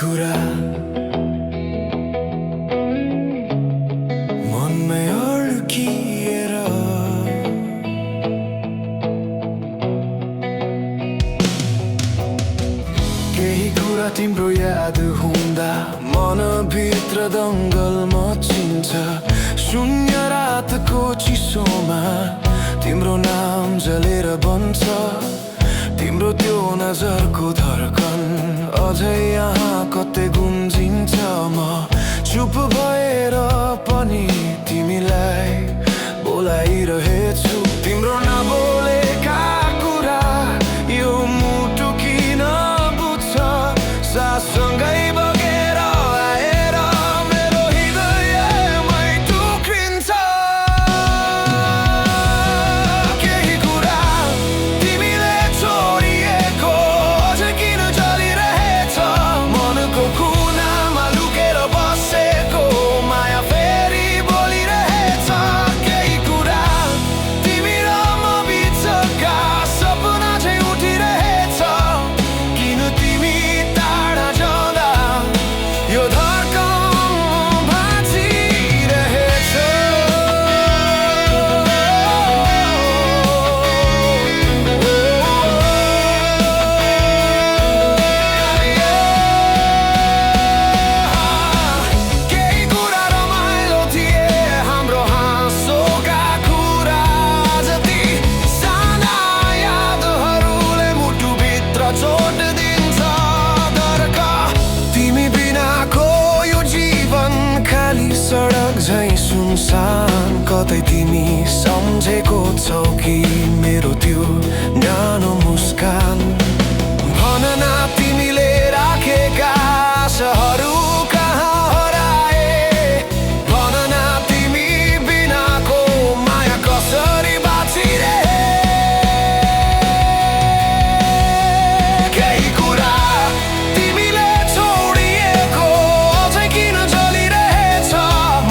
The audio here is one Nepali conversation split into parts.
कुरा मनमै अड्किएर केही कुरा तिम्रो याद हुँदा मनभित्र दङ्गल मचिन्छ। शून्य रातको चिसोमा तिम्रो नाम जलेर बन्छ। तिम्रो त्यो नजरको धड्कन अझै यहाँ कतै गुन्जिन्छ। म चुप भएर पनि तिमीलाई बोलाइरहेछु। तिम्रो नबोलेका कुरा यो मुटु किन बुझ्छ? साससँगै बगेर आएर मेरो हृदयमै टुक्रिन्छ। केही कुरा तिमीले छोडिएको अझै किन चलिरहेछ? मनको कुनामा लुकेर बसेको माया फेरि बोलिरहेछ। केही कुरा तिमी र म बिचका सपना चाहिँ उठिरहेछ। किन तिमी टाढा जाँदा यो धड्कन भाँचिरहेछ? केही कुरा रमाइलो थिए हाम्रो हाँसोका कुरा जति साना यादहरूले मुटुभित्र चोट दिन्छ। दर्क तिमी बिनाको यो जीवन खाली सडक झैँ सुनसान। कतै तिमी सम्झेको छौ कि मेरो त्यो न्यानो मुस्कान? भन न तिमीले राखेका आशाहरू कहाँ हराए? भन न तिमी बिनाको माया कसरी बाँचिरहे? केही कुरा तिमीले छोडिएको अझै किन चलिरहेछ?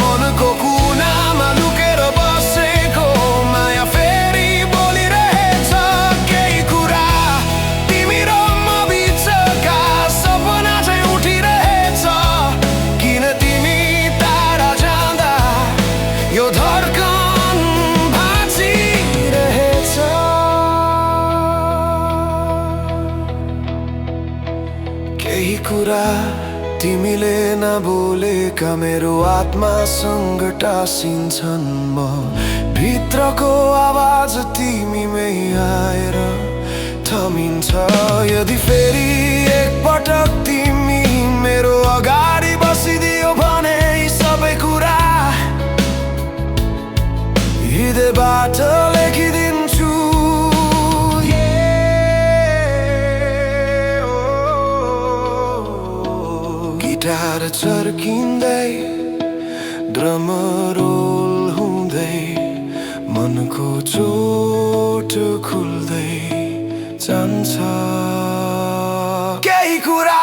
मनको कुनामा लुकेर बसेको माया फेरि बोलिरहेछ। केही कुरा तिमी र म बिचका सपना चाहिँ उठिरहेछ। किन तिमी टाढा जाँदा यो धड्कन भाँचिरहेछ? केही कुरा तिमीले नबोलेका मेरो आत्मासँग टाँसिन्छन्। म भित्रको आवाज तिमीमै आएर थमिन्छ। यदि फेरि एकपटक तिमी मेरो अगाडि बसिदियो भने यी सबै कुरा हृदयबाट लेखिदिन्छु। गिटार चर्किँदै ड्रम रोल हुँदै मनको चोट खुल्दै जान्छ। केही कुरा